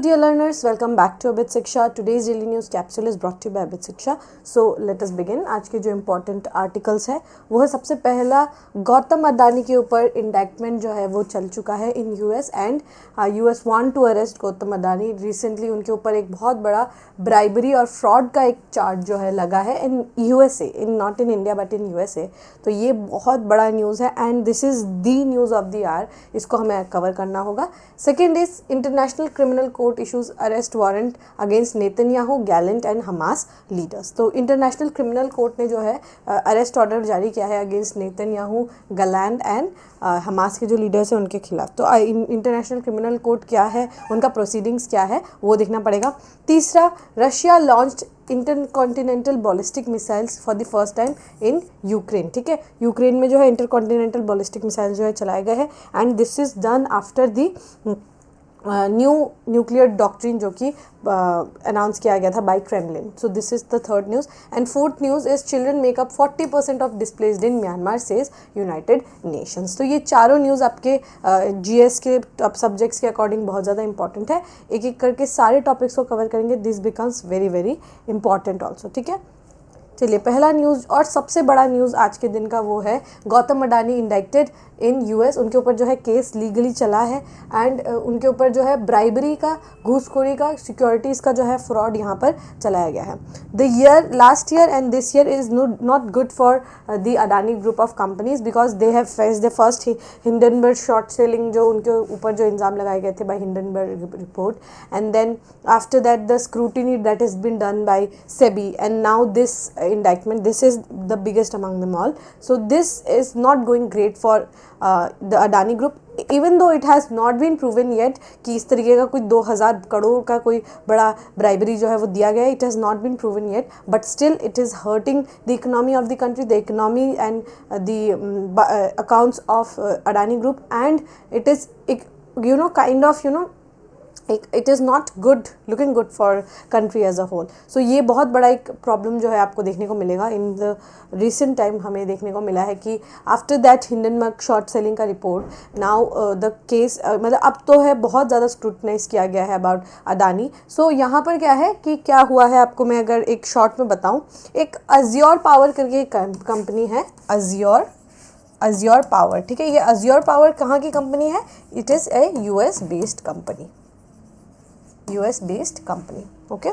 dear learners, welcome back to Abit Shiksha. Today's daily news capsule is brought to you by Abit Shiksha. So let us begin. आज के जो important articles है वो है सबसे पहला गौतम अडानी के ऊपर इंडैक्टमेंट जो है वो चल चुका है in US and US want to arrest Gautam Adani. Recently उनके ऊपर एक बहुत बड़ा ब्राइबरी और फ्रॉड का एक चार्ज जो है लगा है in USA, in not in India but in USA. तो ये बहुत बड़ा न्यूज़ है and this is the news of the hour. इसको हमें कवर करना होगा. Second is international criminal court issues arrest warrant against Netanyahu, Gallant and Hamas leaders. तो इंटरनेशनल क्रिमिनल कोर्ट ने जो है अरेस्ट ऑर्डर जारी किया है against Netanyahu, Gallant and Hamas के जो लीडर्स हैं उनके खिलाफ. तो इंटरनेशनल क्रिमिनल कोर्ट क्या है, उनका प्रोसीडिंग्स क्या है वो देखना पड़ेगा. तीसरा, Russia launched intercontinental ballistic missiles for the first time in Ukraine. ठीक है, यूक्रेन में जो है इंटरकॉन्टिनेंटल बॉलिस्टिक मिसाइल जो है चलाए गए हैं and this is done after the new nuclear doctrine जो कि अनाउंस किया गया था by Kremlin. So this is the third news. And fourth news is children make up 40% of displaced in Myanmar says United Nations. तो ये चारों news आपके GS के टॉप सब्जेक्ट्स के अकॉर्डिंग बहुत ज़्यादा इंपॉर्टेंट है. एक एक करके सारे टॉपिक्स को कवर करेंगे. This becomes very very important also. ठीक है, चलिए पहला न्यूज़ और सबसे बड़ा न्यूज़ आज के दिन का वो है गौतम अडानी इंडाइक्टेड इन यूएस. उनके ऊपर जो है केस लीगली चला है एंड उनके ऊपर जो है ब्राइबरी का, घूसखोरी का, सिक्योरिटीज़ का जो है फ्रॉड यहाँ पर चलाया गया है. Last year and this year is not good for the Adani group of companies because they have faced the first Hindenburg short selling जो उनके ऊपर जो इल्ज़ाम लगाए गए थे by Hindenburg report. And then after that the scrutiny that is been done by SEBI and now this indictment. This is the biggest among them all. So this is not going great for the Adani group, even though it has not been proven yet कि इस तरीके का कोई 2000 करोड़ का कोई बड़ा bribery जो है वो दिया गया है. It has not been proven yet, but still it is hurting the economy of the country, the economy and the accounts of Adani group, and it is kind of it is not good, looking good for country as a whole. So ये बहुत बड़ा एक problem जो है आपको देखने को मिलेगा. इन द रिसेंट टाइम हमें देखने को मिला है कि after that Hindenburg short selling का रिपोर्ट नाउ द केस मतलब अब तो है बहुत ज़्यादा स्क्रूटनाइज किया गया है अबाउट अडानी. सो यहाँ पर क्या है कि क्या हुआ है आपको मैं अगर एक शॉर्ट में बताऊँ, एक अज्योर पावर करके एक कंपनी है, अज्योर पावर. ठीक है, ये अज्योर पावर कहाँ की कंपनी है? It is a US based company. Okay,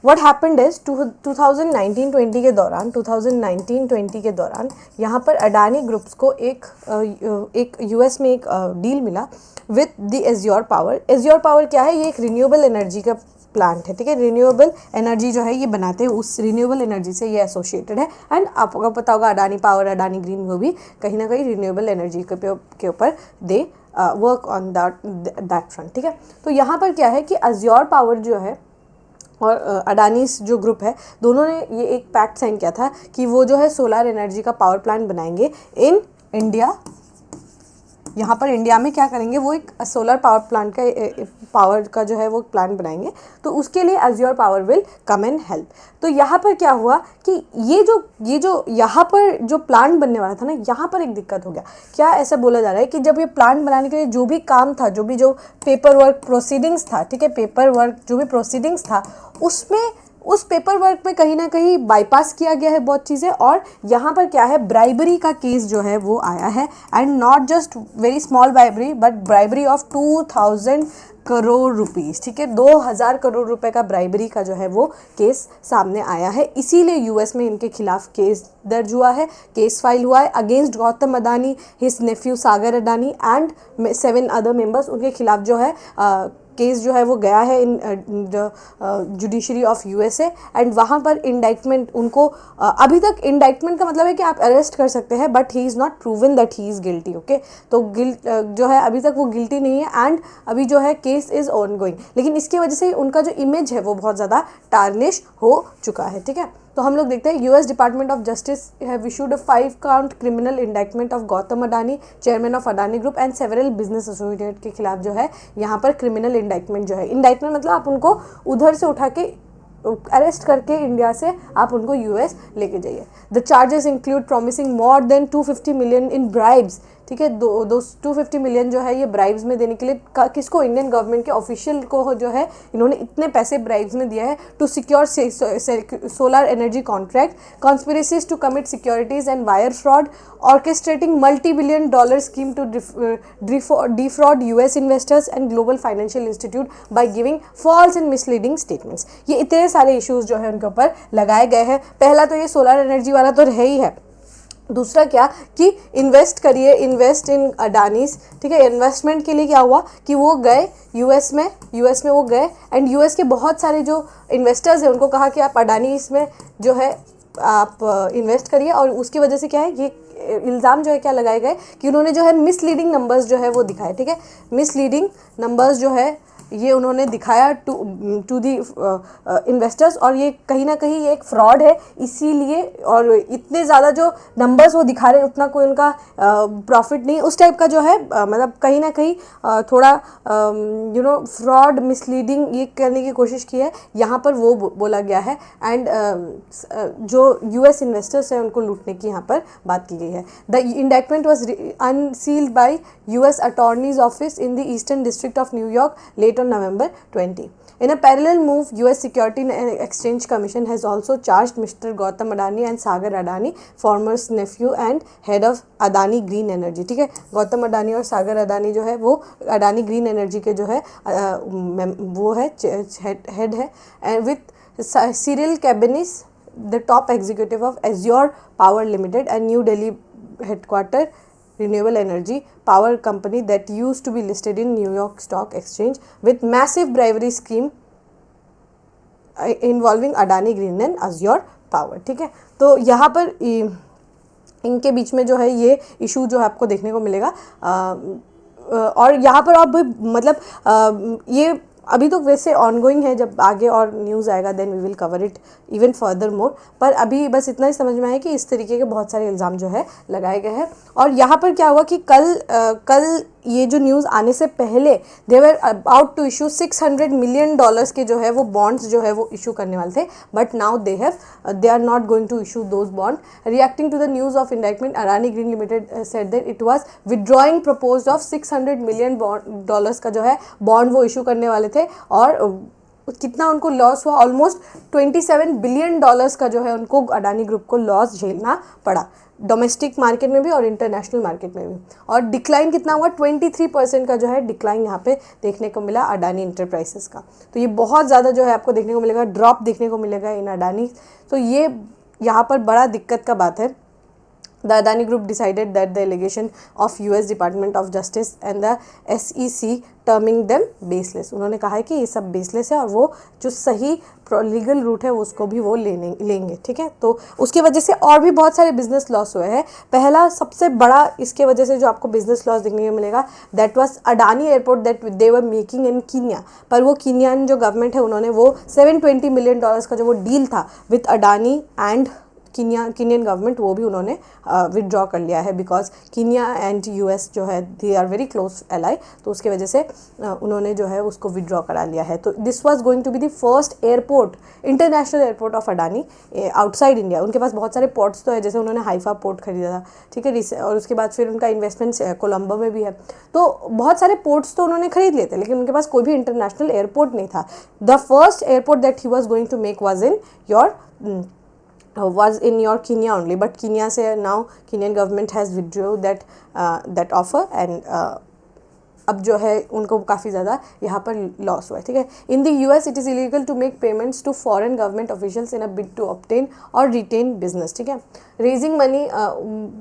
what happened is 2019-20 के दौरान यहाँ पर अडानी ग्रुप्स को एक यूएस में एक डील मिला with the azure power. Azure power क्या है? ये एक रिन्यूएबल एनर्जी का प्लांट है. ठीक है, रिन्यूएबल एनर्जी जो है ये बनाते हैं, उस रिन्यूएबल एनर्जी से ये एसोसिएटेड है. एंड आपको पता होगा अडानी पावर, अडानी ग्रीन, वो भी कहीं ना कहीं रिन्यूएबल एनर्जी के ऊपर they work on that front. ठीक है, तो यहाँ पर क्या है कि अज्योर पावर जो है और अडानीस जो ग्रुप है, दोनों ने ये एक पैक्ट साइन किया था कि वो जो है सोलर एनर्जी का पावर प्लांट बनाएंगे इन इंडिया. यहाँ पर इंडिया में क्या करेंगे, वो एक सोलर पावर प्लांट का पावर का जो है वो प्लांट बनाएंगे. तो उसके लिए Azure power will come and help. तो यहाँ पर क्या हुआ कि ये जो यहाँ पर जो प्लांट बनने वाला था ना, यहाँ पर एक दिक्कत हो गया. क्या ऐसा बोला जा रहा है कि जब ये प्लांट बनाने के लिए जो भी काम था, जो पेपर वर्क प्रोसीडिंग्स था, ठीक है, पेपर वर्क जो भी प्रोसीडिंग्स था, उसमें उस पेपर वर्क में कहीं ना कहीं बाईपास किया गया है बहुत चीज़ें. और यहाँ पर क्या है, ब्राइबरी का केस जो है वो आया है and not just very small bribery but bribery of 2000 crore rupees. ठीक है, 2000 करोड़ रुपए का ब्राइबरी का जो है वो केस सामने आया है. इसीलिए यूएस में इनके खिलाफ केस दर्ज हुआ है, केस फाइल हुआ है against Gautam Adani, his Neiphiu Sagar Adani and 7 other members. उनके खिलाफ जो है केस जो है वो गया है इन जुडिशरी ऑफ यूएसए एंड वहाँ पर इंडाइटमेंट उनको अभी तक इंडाइटमेंट का मतलब है कि आप अरेस्ट कर सकते हैं but he is not proven that he is guilty. Okay, तो जो है अभी तक वो गिल्टी नहीं है एंड अभी जो है केस इज़ ऑन गोइंग. लेकिन इसकी वजह से उनका जो इमेज है वो बहुत ज़्यादा टार्निश हो चुका है. ठीक है, तो हम लोग देखते हैं US department of justice have issued a 5-count criminal indictment of Gautam Adani, chairman of Adani group and several business associate के खिलाफ जो है यहाँ पर क्रिमिनल इंडाइटमेंट जो है, इंडाइटमेंट मतलब आप उनको उधर से उठा के अरेस्ट करके इंडिया से आप उनको यूएस लेके जाइए. The charges include promising more than 250 million in bribes ठीक है, 250 मिलियन जो है ये ब्राइब्स में देने के लिए किसको, इंडियन गवर्नमेंट के ऑफिशियल को जो है इन्होंने इतने पैसे ब्राइब्स में दिया है to secure solar energy contract, conspiracies to commit securities and wire fraud, orchestrating multi billion dollar scheme to defraud US investors and global financial institute by giving false and misleading statements। ये इतने सारे issues जो है उनके ऊपर लगाए गए हैं। पहला तो ये सोलर एनर्जी वाला तो है ही है, दूसरा क्या कि इन्वेस्ट करिए, इन्वेस्ट इन अडानीज, ठीक है। इन्वेस्टमेंट के लिए क्या हुआ कि वो गए यूएस में वो गए एंड यूएस के बहुत सारे जो इन्वेस्टर्स हैं उनको कहा कि आप अडानी इसमें जो है आप इन्वेस्ट करिए, और उसकी वजह से क्या है, ये इल्ज़ाम जो है क्या लगाए गए कि उन्होंने जो है मिसलीडिंग नंबर्स जो है वो दिखाए, ठीक है। मिसलीडिंग नंबर्स जो है ये उन्होंने दिखाया टू दी इन्वेस्टर्स, और ये कहीं ना कहीं ये एक फ्रॉड है, इसीलिए, और इतने ज़्यादा जो नंबर्स वो दिखा रहे हैं उतना कोई उनका प्रॉफिट नहीं, उस टाइप का जो है मतलब कहीं ना कहीं थोड़ा फ्रॉड मिसलीडिंग ये करने की कोशिश की है यहाँ पर, वो बोला गया है। एंड जो यूएस इन्वेस्टर्स हैं उनको लूटने की यहाँ पर बात की गई है। The indictment was unsealed by US attorneys office in the eastern district of New York late on November 20. In a parallel move, US Security and Exchange Commission has also charged Mr. Gautam Adani and Sagar Adani, former nephew and head of Adani Green Energy, ठीक है। गौतम अडानी और सागर अडानी जो है वो Adani green energy के जो है वो है हेड है, and with Cyril Cabanes the top executive of Azure power limited and new Delhi headquarter renewable energy power company that used to be listed in New York Stock Exchange with massive bribery scheme involving Adani Green and Azure Power, ठीक है। तो यहाँ पर इनके बीच में जो है ये इशू जो है आपको देखने को मिलेगा, और यहाँ पर आप मतलब ये अभी तो वैसे ऑनगोइंग है, जब आगे और न्यूज़ आएगा then we will cover it even furthermore, पर अभी बस इतना ही समझ में आया कि इस तरीके के बहुत सारे इल्ज़ाम जो है लगाए गए हैं। और यहाँ पर क्या हुआ कि कल ये जो न्यूज़ आने से पहले दे were about to issue $600 million के जो है वो बॉन्ड्स जो है वो इशू करने वाले थे, but now they are not going to issue those bond. Reacting to the news of indictment, Adani green limited said that it was withdrawing proposed of $600 million का जो है बॉन्ड वो इशू करने वाले थे, और कितना उनको लॉस हुआ, ऑलमोस्ट $27 बिलियन का जो है उनको अडानी ग्रुप को लॉस झेलना पड़ा, डोमेस्टिक मार्केट में भी और इंटरनेशनल मार्केट में भी। और डिक्लाइन कितना हुआ, 23% का जो है डिक्लाइन यहाँ पे देखने को मिला अडानी इंटरप्राइजेस का। तो ये बहुत ज़्यादा जो है आपको देखने को मिलेगा, ड्रॉप देखने को मिलेगा इन अडानी। तो ये यहाँ पर बड़ा दिक्कत का बात है। The Adani Group decided that the allegation of US Department of Justice and the SEC terming them baseless, उन्होंने कहा है कि ये सब बेसलेस है और वो जो सही लीगल रूट है उसको भी वो लेंगे, ठीक है। तो उसकी वजह से और भी बहुत सारे बिजनेस लॉस हुए हैं। पहला सबसे बड़ा इसके वजह से जो आपको बिजनेस लॉस देखने को मिलेगा, that was Adani airport that they were making in Kenya, पर वो कीनियन जो गवर्नमेंट है उन्होंने वो $720 मिलियन का जो वो डील था with Adani and Kenyan government, वो भी उन्होंने विदड्रॉ कर लिया है, बिकॉज कीनिया एंड यूएस जो है they are very close ally, तो उसके वजह से उन्होंने जो है उसको विदड्रॉ करा लिया है। तो this was going to be the first airport, international airport of Adani outside India. उनके पास बहुत सारे पोर्ट्स तो है, जैसे उन्होंने हाइफा पोर्ट खरीदा था, ठीक है, और उसके बाद फिर उनका इन्वेस्टमेंट कोलंबो में भी है। तो बहुत सारे पोर्ट्स तो उन्होंने खरीद लिए थे, लेकिन उनके पास कोई भी इंटरनेशनल एयरपोर्ट नहीं था। The first airport that he was going to make was in your Kenya only, but Kenya say now Kenyan government has withdrew that offer, and अब जो है उनको काफ़ी ज़्यादा यहाँ पर लॉस हुआ है, ठीक है। In the US it is illegal to make payments to foreign government officials in a bid to obtain or retain business, ठीक है। Raising money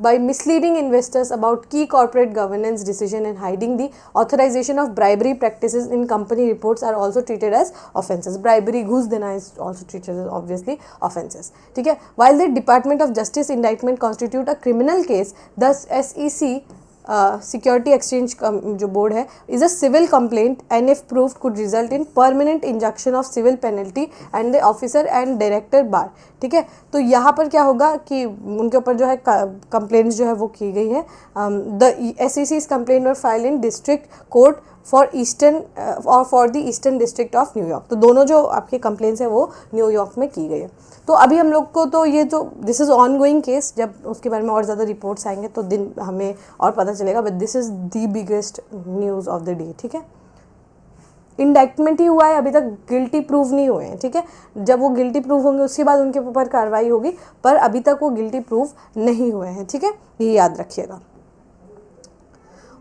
by misleading investors about key corporate governance decision and hiding the authorisation of bribery practices in company reports are also treated as offences. Bribery, घूस देना is also treated as obviously offences, ठीक है। While the department of justice indictment constitute a criminal case, the SEC security exchange जो board है is a civil complaint and if proved could result in permanent injunction of civil penalty and the officer and director bar, ठीक है। तो यहाँ पर क्या होगा कि उनके ऊपर जो है कंप्लेंट्स जो है वो की गई है। The SEC's complaint were file in district court for eastern or for the eastern district of New York. तो दोनों जो आपके कंप्लेंट्स है वो न्यूयॉर्क में की गई है। तो अभी हम लोग को तो ये जो this is on going case, जब उसके बारे में और ज़्यादा रिपोर्ट्स आएंगे तो दिन हमें और पता चलेगा, but this is the biggest news of the day. ठीक है, इंडैक्टमेंट ही हुआ है, अभी तक गिल्टी प्रूव नहीं हुए हैं। ठीक है, जब वो गिल्टी प्रूव होंगे उसके बाद उनके ऊपर कार्रवाई होगी, पर अभी तक वो गिल्टी प्रूव नहीं हुए हैं। ठीक है, ये याद रखिएगा।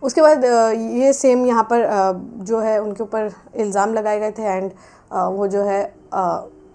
उसके बाद ये सेम यहाँ पर जो है उनके ऊपर इल्ज़ाम लगाए गए थे, एंड वो जो है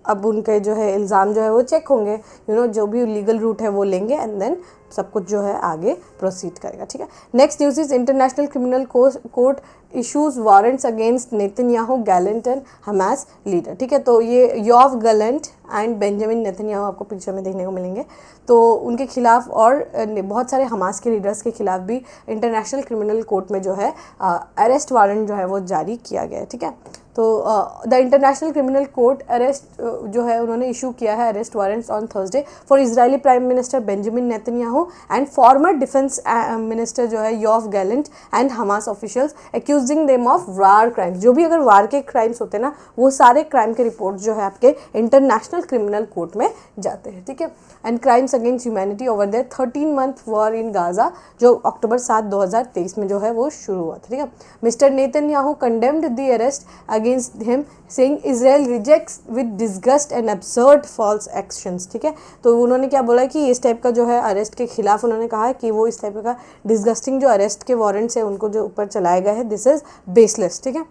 अब उनके जो है इल्ज़ाम जो है वो चेक होंगे, जो भी लीगल रूट है वो लेंगे, एंड देन सब कुछ जो है आगे प्रोसीड करेगा। ठीक है, next news is international criminal court issues warrants against Netanyahu, Gallant and Hamas leader. ठीक है, तो ये Yoav Gallant and Benjamin Netanyahu आपको पिक्चर में देखने को मिलेंगे। तो उनके खिलाफ और बहुत सारे हमास के लीडर्स के खिलाफ भी इंटरनेशनल क्रिमिनल कोर्ट में जो है अरेस्ट वारंट जो है वो जारी किया गया है। ठीक है, तो the international criminal court arrest जो है उन्होंने इशू किया है arrest warrants on Thursday for Israeli prime minister Benjamin Netanyahu and farmer defence minister जो है Yoav Gallant and Hamas officials accusing them of war crimes. जो भी अगर वार के क्राइम्स होते हैं ना, वो सारे क्राइम के रिपोर्ट जो है आपके इंटरनेशनल क्रिमिनल कोर्ट में जाते हैं। ठीक है, and crimes against humanity over there 13-month war in Gaza, जो अक्टूबर 7, 2023 में जो है वो शुरू हुआ था। ठीक है, mister Netanyahu condemned the arrest against him saying Israel rejects with disgust and absurd false actions। ठीक है, तो उन्होंने क्या बोला कि इस टाइप का जो है अरेस्ट के खिलाफ उन्होंने कहा है कि वो इस टाइप का डिस्गस्टिंग जो अरेस्ट के वारंट्स है उनको जो ऊपर चलाए गए हैं, दिस इज़ बेसलेस। ठीक है,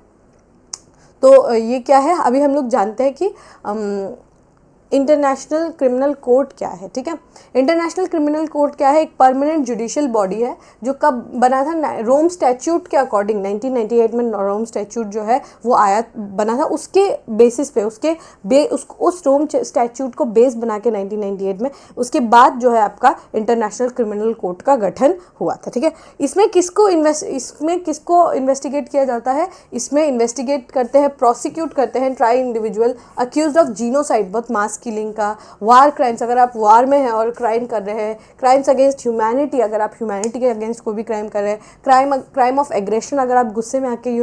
तो ये क्या है, अभी हम लोग जानते हैं कि इंटरनेशनल क्रिमिनल कोर्ट क्या है। ठीक है, इंटरनेशनल क्रिमिनल कोर्ट क्या है, एक परमानेंट जुडिशियल बॉडी है जो कब बना था, रोम स्टैट्यूट के अकॉर्डिंग 1998 में रोम स्टैट्यूट जो है वो आया बना था, उसके बेसिस पे उस रोम स्टैट्यूट को बेस बना के 1998 में, उसके बाद जो है आपका इंटरनेशनल क्रिमिनल कोर्ट का गठन हुआ था। ठीक है, इसमें किसको इन्वेस्टिगेट किया जाता है, इसमें इन्वेस्टिगेट करते हैं, प्रोसिक्यूट करते हैं try individual accused of genocide, बहुत मास किलिंग का, वार क्राइम्स, अगर आप वार में हैं और क्राइम कर रहे हैं, क्राइम्स अगेंस्ट ह्यूमैनिटी, अगर आप ह्यूमैनिटी के अगेंस्ट कोई भी क्राइम कर रहे हैं, क्राइम ऑफ एग्रेशन, अगर आप गुस्से में आके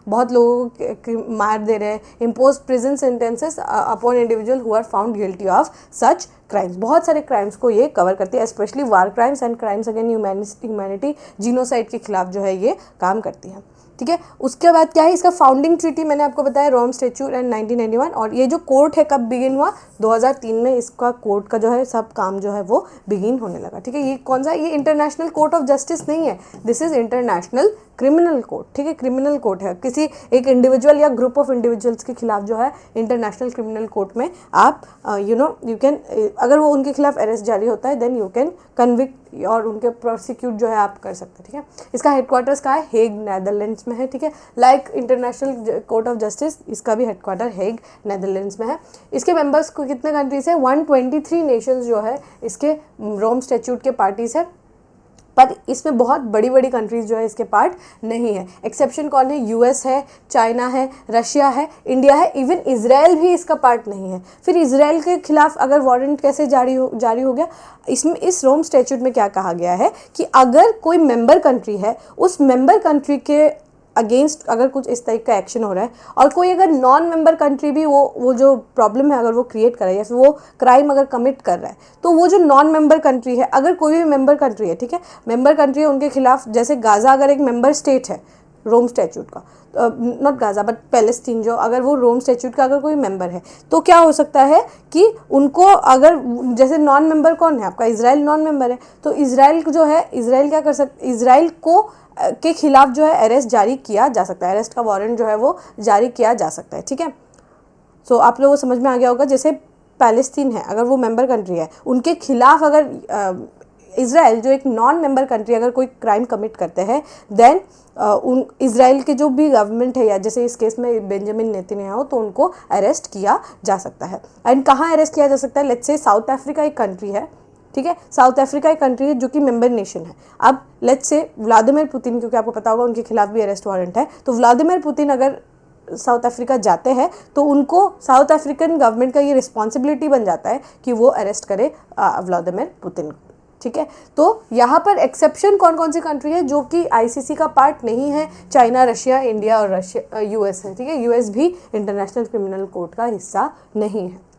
बहुत लोगों को मार दे रहे हैं, impose prison sentences upon individual who are found guilty of such crimes. बहुत सारे क्राइम्स को ये कवर करती है, specially war crimes and crimes against humanity, genocide के खिलाफ जो है ये काम करती है। ठीक है, उसके बाद क्या है, इसका फाउंडिंग ट्रीटी मैंने आपको बताया रोम स्टैट्यूट एंड 1991, और ये जो कोर्ट है कब बिगिन हुआ, 2003 में इसका कोर्ट का जो है सब काम जो है वो बिगिन होने लगा। ठीक है, ये कौन सा, ये इंटरनेशनल कोर्ट ऑफ जस्टिस नहीं है, this is international criminal court. ठीक है, क्रिमिनल कोर्ट है, किसी एक इंडिविजुअल या ग्रुप ऑफ इंडिविजुअल्स के खिलाफ जो है इंटरनेशनल क्रिमिनल कोर्ट में आप यू कैन, अगर वो उनके खिलाफ अरेस्ट जारी होता है देन यू कैन कन्विक्ट और उनके प्रोसिक्यूट जो है आप कर सकते हैं। ठीक है, इसका हेडक्वार्टर्स कहाँ है, हेग नेदरलैंड्स में है। ठीक है, like international court of justice, इसका भी हेडक्वार्टर हेग नेदरलैंड्स में है। इसके मेंबर्स को कितने कंट्रीज है, 123 नेशंस जो है इसके रोम स्टैट्यूट के पार्टीज है, पर इसमें बहुत बड़ी बड़ी कंट्रीज़ जो है इसके पार्ट नहीं है। एक्सेप्शन कौन है, यूएस है, चाइना है, रशिया है, इंडिया है, इवन इजराइल भी इसका पार्ट नहीं है। फिर इजराइल के खिलाफ अगर वारंट कैसे जारी हो गया, इसमें इस रोम स्टैट्यूट में क्या कहा गया है कि अगर कोई मेंबर कंट्री है, उस मेंबर कंट्री के अगेंस्ट अगर कुछ इस टाइप का एक्शन हो रहा है, और कोई अगर नॉन मेंबर कंट्री भी वो जो प्रॉब्लम है अगर वो क्रिएट कर रहा है या फिर वो क्राइम अगर कमिट कर रहा है, तो वो जो नॉन मेंबर कंट्री है, अगर कोई भी मेंबर कंट्री है, ठीक है, मेंबर कंट्री है, उनके खिलाफ, जैसे गाज़ा अगर एक मेंबर स्टेट है रोम स्टैट्यूट का, नॉट गाज़ा बट पैलेस्टीन, जो अगर वो रोम स्टैट्यूट का अगर कोई मेंबर है, तो क्या हो सकता है कि उनको अगर, जैसे नॉन मेंबर कौन है आपका, इजराइल नॉन मेंबर है, तो इजराइल जो है, इजराइल क्या कर सकता, इजराइल को के खिलाफ जो है अरेस्ट जारी किया जा सकता है, अरेस्ट का वारंट जो है वो जारी किया जा सकता है। ठीक है, सो आप लोगों को समझ में आ गया होगा, जैसे पैलेस्तीन है, अगर वो मेंबर कंट्री है, उनके खिलाफ अगर इजराइल जो एक नॉन मेंबर कंट्री अगर कोई क्राइम कमिट करते हैं, देन उन इजराइल के जो भी गवर्नमेंट है, या जैसे इस केस में बेंजामिन नेतन्याहू, तो उनको अरेस्ट किया जा सकता है। एंड कहाँ अरेस्ट किया जा सकता है, लेट्स से साउथ अफ्रीका एक कंट्री है, ठीक है, साउथ अफ्रीका एक कंट्री है जो कि मेंबर नेशन है। अब लेट्स से व्लादिमीर पुतिन, क्योंकि आपको पता होगा उनके खिलाफ भी अरेस्ट वारंट है, तो व्लादिमीर पुतिन अगर साउथ अफ्रीका जाते हैं तो उनको साउथ अफ्रीकन गवर्नमेंट का ये रिस्पॉन्सिबिलिटी बन जाता है कि वो अरेस्ट करे व्लादिमीर पुतिन। ठीक है। तो यहाँ पर एक्सेप्शन कौन कौन सी कंट्री है जो कि आईसीसी का पार्ट नहीं है? चाइना, रशिया, इंडिया और यूएस है, ठीक है। यूएस भी इंटरनेशनल क्रिमिनल कोर्ट का हिस्सा नहीं है।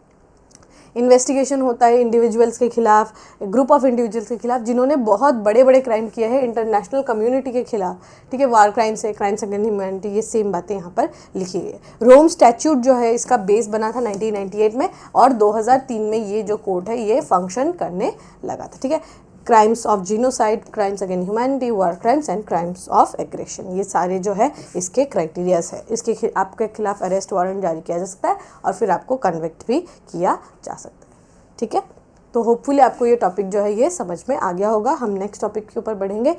इन्वेस्टिगेशन होता है इंडिविजुअल्स के खिलाफ, ग्रुप ऑफ इंडिविजुअल्स के खिलाफ जिन्होंने बहुत बड़े बड़े क्राइम किए हैं इंटरनेशनल कम्युनिटी के खिलाफ, ठीक है। वार क्राइम्स है, क्राइम्स अगेंस्ट ह्यूमैनिटी, ये सेम बातें यहाँ पर लिखी गई है। रोम स्टैट्यूट जो है इसका बेस बना था 1998 में और 2003 में ये जो कोड है ये फंक्शन करने लगा था, ठीक है। Crimes of genocide, crimes against humanity, war crimes and crimes of aggression, ये सारे जो है इसके क्राइटेरियाज है। इसके आपके खिलाफ अरेस्ट वारंट जारी किया जा सकता है और फिर आपको कन्विक्ट भी किया जा सकता है, ठीक है। तो होपफुली आपको ये टॉपिक जो है ये समझ में आ गया होगा। हम नेक्स्ट टॉपिक के ऊपर बढ़ेंगे।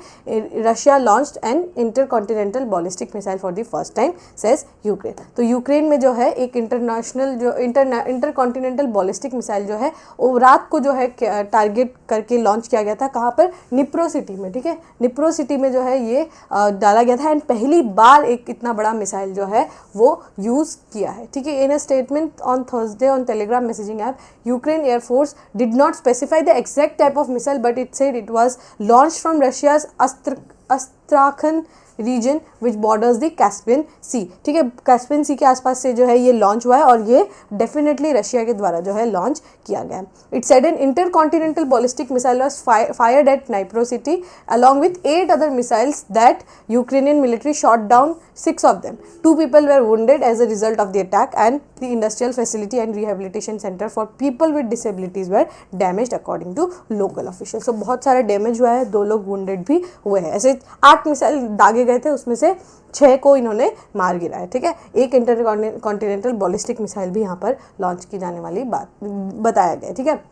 Russia launched N intercontinental ballistic missile for the first time says Ukraine. तो यूक्रेन में जो है एक इंटरनेशनल जो इंटरकॉन्टिनेंटल बॉलिस्टिक मिसाइल जो है वो रात को जो है टारगेट करके लॉन्च किया गया था। कहाँ पर? निप्रो सिटी में, ठीक है। निप्रो सिटी में जो है ये डाला गया था एंड पहली बार एक इतना बड़ा मिसाइल जो है वो यूज़ किया है, ठीक है। In a statement on Thursday on Telegram messaging app, Ukraine air force did not specify the exact type of missile, but it said it was launched from Russia's Astrakhan region which borders the Caspian sea, ठीक है। Caspian सी के आसपास से जो है ये launch हुआ है और ये डेफिनेटली रशिया के द्वारा जो है लॉन्च किया गया है। It said an intercontinental ballistic missile was fired at Dnipro city along with 8 other missiles that Ukrainian military shot down 6 of them. 2 people were wounded as a result of the attack and the industrial facility and rehabilitation center for people with disabilities were damaged according to local officials. So बहुत सारा damage हुआ है, 2 लोग wounded भी हुए हैं। ऐसे 8 missile दागे गए थे, उसमें से 6 को इन्होंने मार गिराया, ठीक है। एक इंटरकॉन्टिनेंटल बॉलिस्टिक मिसाइल भी यहाँ पर लॉन्च की जाने वाली बात बताया गया, ठीक है।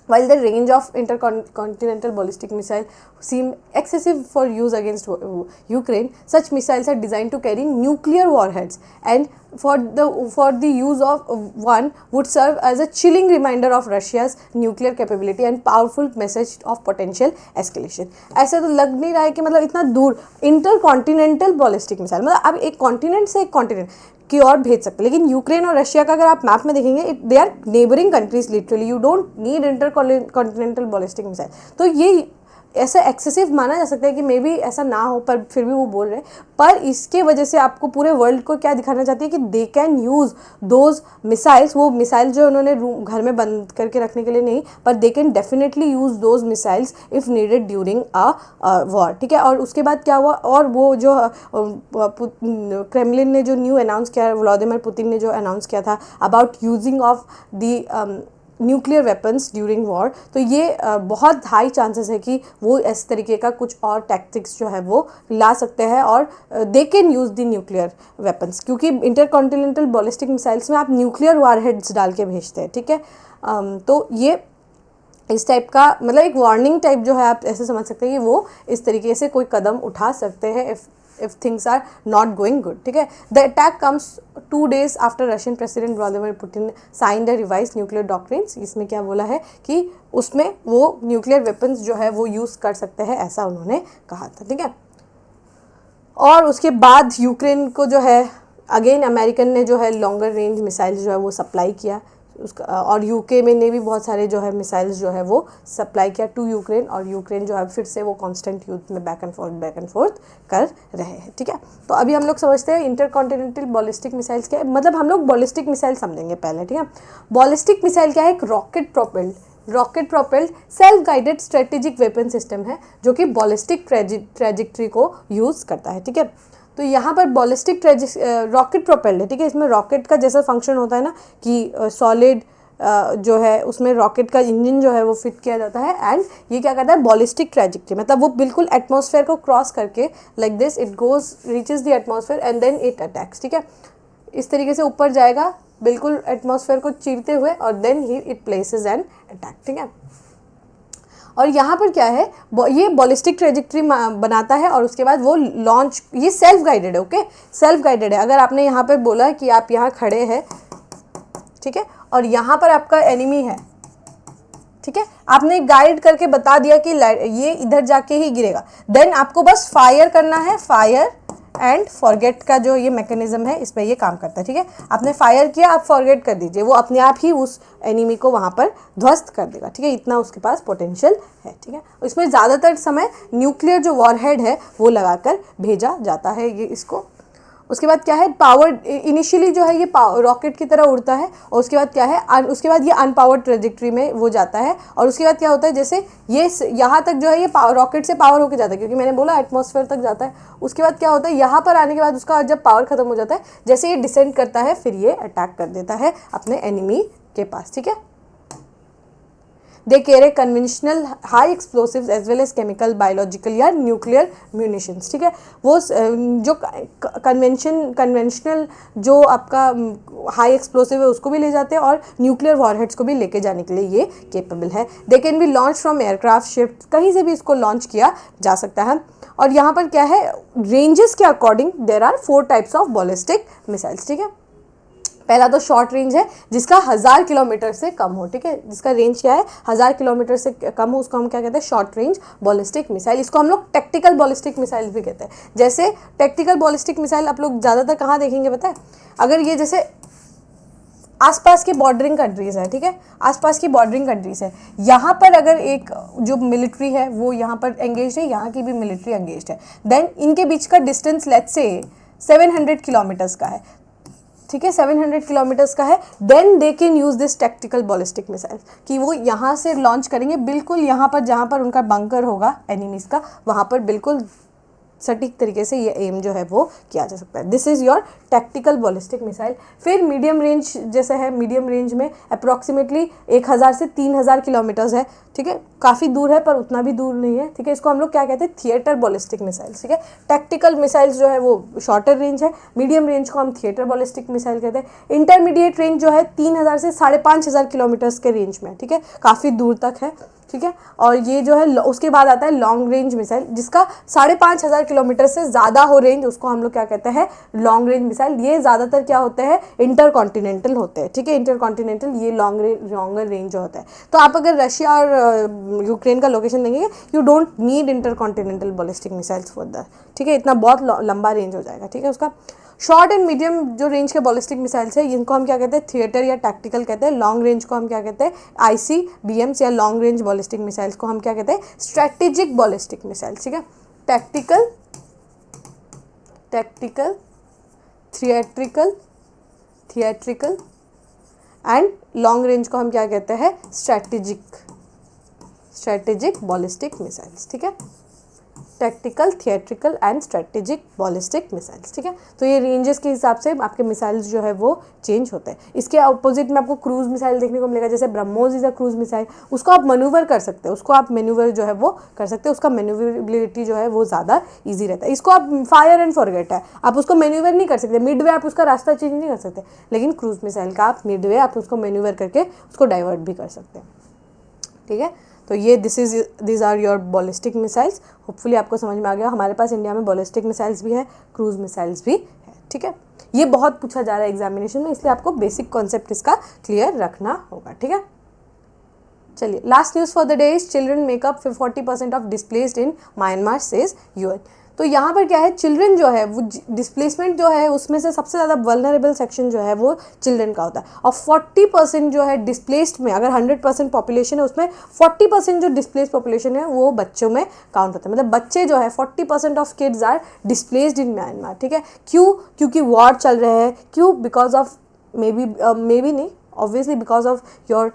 While the range of intercontinental ballistic missile seem excessive for use against Ukraine, such missiles are designed to carry nuclear warheads, and for the use of one would serve as a chilling reminder of Russia's nuclear capability and powerful message of potential escalation. ऐसा तो लग नहीं रहा है कि मतलब इतना दूर इंटरकॉन्टिनेंटल बॉलिस्टिक मिसाइल, मतलब अब एक कॉन्टिनेंट से एक कॉन्टिनेंट की और भेज सकते हैं। लेकिन यूक्रेन और रशिया का अगर आप मैप में देखेंगे, they are neighbouring countries literally, you don't need intercontinental ballistic missile. तो ये ऐसा एक्सेसिव माना जा सकता है कि मे बी ऐसा ना हो, पर फिर भी वो बोल रहे हैं। पर इसके वजह से आपको पूरे वर्ल्ड को क्या दिखाना चाहती है कि दे कैन यूज़ दोज मिसाइल्स, वो मिसाइल जो उन्होंने घर में बंद करके रखने के लिए नहीं, पर they can definitely use those missiles if needed during a war, ठीक है। और उसके बाद क्या हुआ, और वो जो क्रेमलिन ने जो न्यू अनाउंस किया, व्लादिमीर पुतिन ने जो अनाउंस किया था about using of the nuclear weapons during war, तो ये बहुत हाई चांसेस है कि वो इस तरीके का कुछ और टैक्टिक्स जो है वो ला सकते हैं और दे can use the nuclear weapons, क्योंकि इंटरकॉन्टिनेंटल बॉलिस्टिक मिसाइल्स में आप न्यूक्लियर वारहेड्स डाल के भेजते हैं, ठीक है। तो ये इस टाइप का मतलब एक वार्निंग टाइप जो है, आप ऐसे समझ सकते हैं कि वो इस तरीके से कोई कदम उठा सकते हैं if things are not going good, ठीक है। The attack comes 2 days after Russian President Vladimir Putin signed a revised nuclear doctrines. इसमें क्या बोला है कि उसमें वो न्यूक्लियर वेपन्स जो है वो यूज़ कर सकते हैं, ऐसा उन्होंने कहा था, ठीक है। और उसके बाद यूक्रेन को जो है अगेन अमेरिकन ने जो है लॉन्गर रेंज मिसाइल्स जो है वो सप्लाई किया उसका, और यूके में ने भी बहुत सारे जो है मिसाइल्स जो है वो सप्लाई किया टू यूक्रेन, और यूक्रेन जो है फिर से वो कांस्टेंट युद्ध में बैक एंड फोर्थ कर रहे हैं, ठीक है। तो अभी हम लोग समझते हैं इंटरकॉन्टिनेंटल बॉलिस्टिक मिसाइल्स क्या है। मतलब हम लोग बॉलिस्टिक मिसाइल समझेंगे पहले, ठीक है। बॉलिस्टिक मिसाइल क्या है? एक rocket propelled self guided strategic weapon system है जो कि बॉलिस्टिक ट्रेजेक्ट्री को यूज़ करता है, ठीक है। तो यहाँ पर बॉलिस्टिक रॉकेट प्रोपेल्ड है, ठीक है। इसमें रॉकेट का जैसा फंक्शन होता है ना कि सॉलिड जो है उसमें रॉकेट का इंजन जो है वो फिट किया जाता है, एंड ये क्या करता है? बॉलिस्टिक ट्रेजेक्ट्री, मतलब वो बिल्कुल एटमॉस्फेयर को क्रॉस करके like this it goes reaches the atmosphere and then it attacks, ठीक है। इस तरीके से ऊपर जाएगा बिल्कुल एटमॉस्फेयर को चीरते हुए और then he it places an attack, ठीक है। और यहाँ पर क्या है, ये बॉलिस्टिक ट्रेजेक्ट्री बनाता है और उसके बाद वो लॉन्च, ये सेल्फ गाइडेड है, ओके, सेल्फ गाइडेड है। अगर आपने यहाँ पर बोला कि आप यहाँ खड़े हैं, ठीक है, और यहाँ पर आपका एनिमी है, ठीक है, आपने गाइड करके बता दिया कि ये इधर जाके ही गिरेगा, देन आपको बस फायर करना है, फायर एंड फॉरगेट का जो ये मैकेनिज्म है इस पर ये काम करता है, ठीक है। आपने फायर किया, आप फॉरगेट कर दीजिए, वो अपने आप ही उस एनिमी को वहाँ पर ध्वस्त कर देगा, ठीक है। इतना उसके पास पोटेंशियल है, ठीक है। इसमें ज़्यादातर समय न्यूक्लियर जो वॉरहेड है वो लगाकर भेजा जाता है ये इसको। उसके बाद क्या है, पावर्ड इनिशियली जो है ये रॉकेट की तरह उड़ता है, और उसके बाद क्या है, उसके बाद ये अनपावर्ड ट्रेजेक्ट्री में वो जाता है, और उसके बाद क्या होता है, जैसे ये यहाँ तक जो है ये रॉकेट से पावर होके जाता है, क्योंकि मैंने बोला एटमॉस्फेयर तक जाता है। उसके बाद क्या होता है, यहाँ पर आने के बाद उसका जब पावर खत्म हो जाता है, जैसे ये डिसेंड करता है, फिर ये अटैक कर देता है अपने एनिमी के पास, ठीक है। They carry conventional high explosives as well as chemical, biological या न्यूक्लियर म्यूनिशंस, ठीक है। वो जो कन्वेंशनल जो आपका हाई एक्सप्लोसिव है उसको भी ले जाते हैं, और न्यूक्लियर वॉरहेड्स को भी लेके जाने के लिए ये केपेबल है। They can be launch from aircraft, ship, कहीं से भी इसको लॉन्च किया जा सकता है। और यहाँ पर क्या है, रेंजेस के according there are 4 types of ballistic missiles, ठीक है। पहला तो शॉर्ट रेंज है जिसका 1000 किलोमीटर से कम हो, ठीक है। जिसका रेंज क्या है, 1000 किलोमीटर से कम हो, उसको हम क्या कहते हैं, शॉर्ट रेंज बॉलिस्टिक मिसाइल। इसको हम लोग टैक्टिकल बॉलिस्टिक मिसाइल भी कहते हैं। जैसे टैक्टिकल बॉलिस्टिक मिसाइल आप लोग ज़्यादातर कहाँ देखेंगे पता है, अगर ये जैसे आसपास की बॉर्डरिंग कंट्रीज़ है, ठीक है, आसपास की बॉर्डरिंग कंट्रीज़ है, यहाँ पर अगर एक जो मिलिट्री है वो यहाँ पर एंगेज है, यहाँ की भी मिलिट्री एंगेज है, देन इनके बीच का डिस्टेंस लेट्स से 700 किलोमीटर्स का है, ठीक है, 700 किलोमीटर्स का है। Then they can use this tactical ballistic missile, कि वो यहाँ से लॉन्च करेंगे बिल्कुल यहाँ पर जहाँ पर उनका बंकर होगा एनिमीज़ का, वहाँ पर बिल्कुल सटीक तरीके से ये एम जो है वो किया जा सकता है। This is your tactical ballistic missile. फिर मीडियम रेंज जैसे है, मीडियम रेंज में अप्रॉक्सीमेटली 1000 से 3000 किलोमीटर्स है, ठीक है, काफ़ी दूर है पर उतना भी दूर नहीं है, ठीक है। इसको हम लोग क्या कहते हैं, थिएटर बॉलिस्टिक मिसाइल्स, ठीक है। टैक्टिकल मिसाइल्स जो है वो शॉर्टर रेंज है, मीडियम रेंज को हम थिएटर बॉलिस्टिक मिसाइल कहते हैं। इंटरमीडिएट रेंज जो है 3000 से 5500 किलोमीटर्स के रेंज में, ठीक है, काफ़ी दूर तक है, ठीक है। और ये जो है उसके बाद आता है लॉन्ग रेंज मिसाइल, जिसका 5500 किलोमीटर से ज़्यादा हो रेंज, उसको हम लोग क्या कहते हैं, लॉन्ग रेंज मिसाइल। ये ज़्यादातर क्या होते हैं, इंटरकॉन्टिनेंटल होते हैं, ठीक है, इंटरकॉन्टिनेंटल, ये लॉन्गर रेंज जो होता है। तो आप अगर रशिया और यूक्रेन का लोकेशन देंगे, you don't need intercontinental ballistic missiles for that, ठीक है, इतना बहुत लंबा रेंज हो जाएगा, ठीक है। उसका शॉर्ट एंड मीडियम जो रेंज के बॉलिस्टिक मिसाइल्स है, इनको हम क्या कहते हैं, थिएटर या टैक्टिकल कहते हैं। लॉन्ग रेंज को हम क्या कहते हैं, ICBMs या लॉन्ग रेंज बॉलिस्टिक मिसाइल्स को हम क्या कहते हैं, स्ट्रेटेजिक बॉलिस्टिक मिसाइल्स, ठीक है। Tactical, theatrical and long range को हम क्या कहते हैं, स्ट्रेटेजिक बॉलिस्टिक मिसाइल्स, ठीक है। Tactical, theatrical and strategic ballistic missiles, ठीक है। तो ये रेंजेस के हिसाब से आपके मिसाइल्स जो है वो चेंज होते हैं। इसके अपोजिट में आपको क्रूज मिसाइल देखने को मिलेगा, जैसे BrahMos is a cruise missile, उसको आप मैन्यूवर कर सकते हैं, उसको आप मैन्यूवर जो है वो कर सकते हैं, उसका मैन्यूवरेबिलिटी जो है वो ज़्यादा ईजी रहता है। इसको आप फायर एंड फॉरगेट है, आप उसको मैन्यूवर नहीं कर सकते, मिडवे आप उसका रास्ता चेंज नहीं कर सकते, लेकिन क्रूज मिसाइल का आप मिडवे आप उसको मैन्यूवर करके उसको डाइवर्ट भी कर सकते हैं, ठीक है। तो ये this are your ballistic missiles. Hopefully आपको समझ में आ गया। हमारे पास इंडिया में बॉलिस्टिक मिसाइल्स भी है, क्रूज मिसाइल्स भी है, ठीक है। ये बहुत पूछा जा रहा है एग्जामिनेशन में, इसलिए आपको बेसिक कॉन्सेप्ट इसका क्लियर रखना होगा, ठीक है। चलिए, last news for the day is children make up 40% of displaced in Myanmar says UN। तो यहाँ पर क्या है, चिल्ड्रन जो है वो डिस्प्लेसमेंट जो है उसमें से सबसे ज़्यादा वल्नरेबल सेक्शन जो है वो चिल्ड्रन का होता है, और 40% जो है डिस्प्लेस्ड में, अगर 100% पॉपुलेशन है उसमें 40% जो डिस्प्लेस्ड पॉपुलेशन है वो बच्चों में काउंट होता है। मतलब बच्चे जो है 40% of kids are displaced in Myanmar, ठीक है। क्यों? क्योंकि वॉर चल रहे हैं। क्यों? बिकॉज ऑफ मे बी नहीं, obviously because of your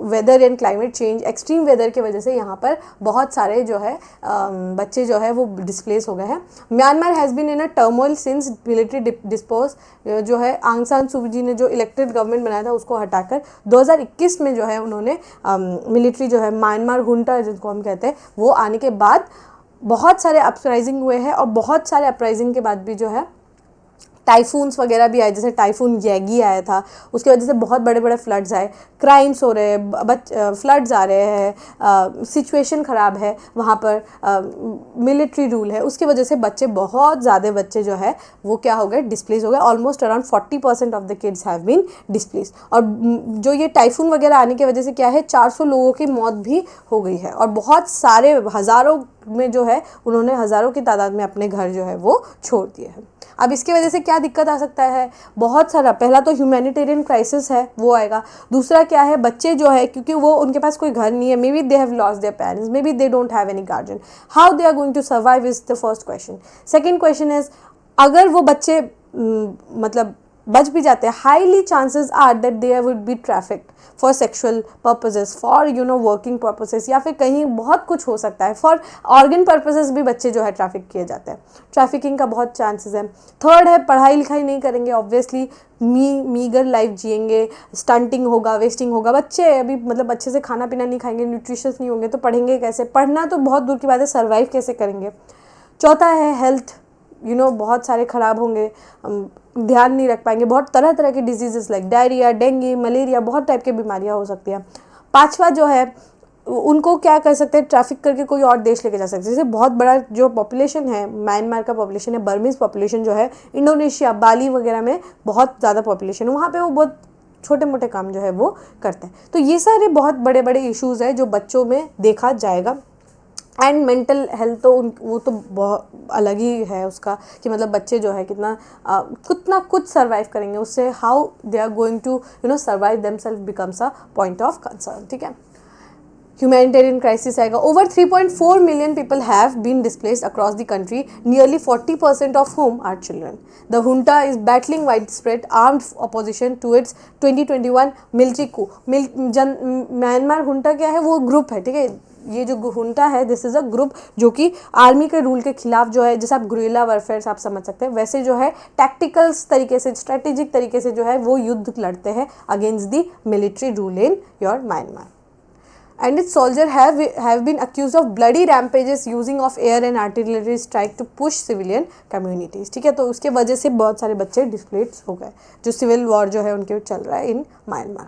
weather and climate change, extreme weather की वजह से यहाँ पर बहुत सारे जो है बच्चे जो है वो डिस्प्लेस हो गए हैं। Myanmar has been in a turmoil since military dispose, जो है आंग सान सू जी ने जो इलेक्टेड गवर्नमेंट बनाया था उसको हटाकर 2021 में जो है उन्होंने मिलिट्री जो है म्यांमार हुंटा जिसको हम कहते हैं वो आने के बाद बहुत सारे अपराइजिंग हुए हैं, और बहुत सारे अपराइजिंग के बाद भी जो है टाइफून्स वगैरह भी आए, जैसे टाइफून यैगी आया था, उसकी वजह से बहुत बड़े बड़े फ्लड्स आए, क्राइम्स हो रहे हैं, फ्लड्स आ रहे हैं, सिचुएशन ख़राब है वहाँ पर, मिलिट्री रूल है, उसकी वजह से बच्चे, बहुत ज़्यादा बच्चे जो है वो क्या हो गए, डिस्प्लेस हो गए। Almost around 40% of the kids have been displace. और जो ये टाइफून वगैरह आने की वजह से क्या है, 400 लोगों की मौत भी हो गई है, और बहुत सारे हज़ारों में जो है उन्होंने हज़ारों की तादाद में अपने घर जो है वो छोड़ दिए हैं। अब इसकी वजह से क्या दिक्कत आ सकता है, बहुत सारा, पहला तो ह्यूमैनिटेरियन क्राइसिस है वो आएगा। दूसरा क्या है, बच्चे जो है क्योंकि वो उनके पास कोई घर नहीं है, maybe they have lost their parents, maybe they don't have any guardian, how they are going to survive is the first question. Second question is, अगर वो बच्चे मतलब बच भी जाते हैं, highly chances are that they would be trafficked for sexual purposes, for working purposes, या फिर कहीं बहुत कुछ हो सकता है, फॉर ऑर्गन पर्पसेस भी बच्चे जो है ट्रैफिक किए जाते हैं, ट्रैफिकिंग का बहुत चांसेस है। थर्ड है, पढ़ाई लिखाई नहीं करेंगे, ऑब्वियसली मीगर लाइफ जिएंगे, स्टंटिंग होगा, वेस्टिंग होगा, बच्चे अभी मतलब अच्छे से खाना पीना नहीं खाएंगे, न्यूट्रिशियस नहीं होंगे तो पढ़ेंगे कैसे, पढ़ना तो बहुत दूर की बात है, सर्वाइव कैसे करेंगे। चौथा है हेल्थ, बहुत सारे ख़राब होंगे, ध्यान नहीं रख पाएंगे, बहुत तरह तरह के diseases like diarrhoea, dengue, malaria, बहुत टाइप की बीमारियां हो सकती हैं। पांचवा जो है, उनको क्या कर सकते हैं, ट्रैफिक करके कोई और देश लेके जा सकते हैं। जैसे बहुत बड़ा जो पॉपुलेशन है, म्यांमार का पॉपुलेशन है, बर्मीज पॉपुलेशन जो है, इंडोनेशिया, बाली वगैरह में बहुत ज़्यादा पॉपुलेशन है, वहाँ पे वो बहुत छोटे मोटे काम जो है वो करते हैं। तो ये सारे बहुत बड़े बड़े इश्यूज़ है जो बच्चों में देखा जाएगा। एंड मेंटल हेल्थ तो वो तो बहुत अलग ही है उसका, कि मतलब बच्चे जो है कितना कुछ सर्वाइव करेंगे उससे, how they are going to survive themselves becomes a point of concern. ठीक है, ह्यूमैनिटेरियन क्राइसिस आएगा। Over 3.4 million people have been displaced across the country, nearly 40% of whom are children. The junta is battling widespread armed opposition to its 2021 military coup. Myanmar junta क्या है, वो group है, ठीक है, ये जो हुंटा है दिस इज़ अ ग्रुप जो कि आर्मी के रूल के खिलाफ जो है, जैसे आप गुरिल्ला वारफेयर आप समझ सकते हैं, वैसे जो है टैक्टिकल्स तरीके से, स्ट्रेटेजिक तरीके से जो है वो युद्ध लड़ते हैं against the military rule in your Myanmar. And its soldiers have been accused of bloody rampages using of air and artillery strike to push civilian communities। ठीक है, तो उसके वजह से बहुत सारे बच्चे डिस्प्लेस्ड हो गए, जो सिविल वॉर जो है उनके चल रहा है इन म्यांमार।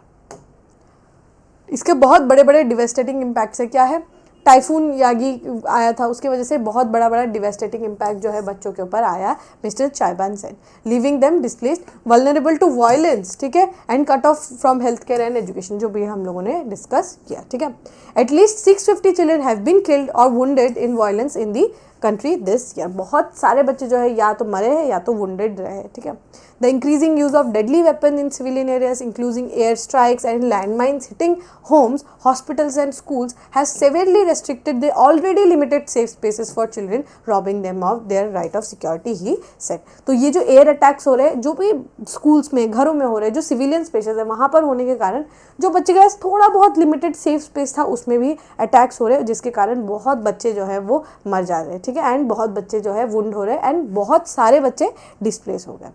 इसके बहुत बड़े बड़े डिवेस्टेटिंग इम्पैक्ट्स है। क्या है, टाइफून यागी आया था, उसकी वजह से बहुत बड़ा बड़ा डिवेस्टेटिंग इम्पैक्ट जो है बच्चों के ऊपर आया, mister Chaiban said, living them displaced, vulnerable to violence, ठीक है, and cut off from health care and education, जो भी हम लोगों ने डिस्कस किया। ठीक है, at least 650 children have been killed or wounded in violence in the country this year. बहुत सारे बच्चे जो है या तो मरे हैं या तो वुंडेड रहे हैं। ठीक है, the increasing use of deadly weapon in civilian areas including air strikes and landmines hitting homes, hospitals and schools has severely restricted the already limited safe spaces for children, robbing them of their right of security, he said. तो ये जो air attacks हो रहे हैं, जो भी schools में, घरों में हो रहे हैं, जो सिविलियन स्पेसेस है वहाँ पर होने के कारण जो बच्चे के पास थोड़ा बहुत लिमिटेड सेफ स्पेस था उसमें भी अटैक्स हो रहे हैं, जिसके कारण बहुत बच्चे जो है वो मर जा रहे हैं। ठीक है, एंड बहुत बच्चे जो है वुंड हो रहे हैं एंड बहुत सारे बच्चे डिस्प्लेस हो गए।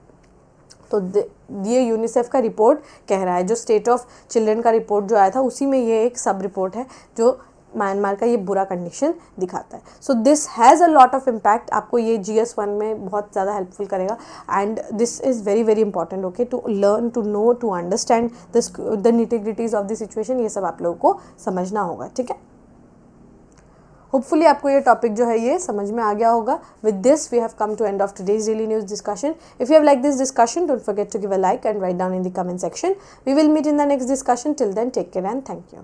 तो ये यूनिसेफ का रिपोर्ट कह रहा है, जो स्टेट ऑफ चिल्ड्रन का रिपोर्ट जो आया था उसी में ये एक सब रिपोर्ट है जो म्यांमार का ये बुरा कंडीशन दिखाता है। So this has a lot of impact, आपको ये GS1 में बहुत ज़्यादा हेल्पफुल करेगा and this is very very important, okay, to learn, to know, to understand the nitty-gritties of the situation, ये सब आप लोगों को समझना होगा। ठीक है, होपफुली आपको ये टॉपिक जो है ये समझ में आ गया होगा। With this we have come to end of today's daily news discussion. If you have like this discussion, don't forget to give a like and write down in the comment section. We will meet in the next discussion. Till then, take care and thank you.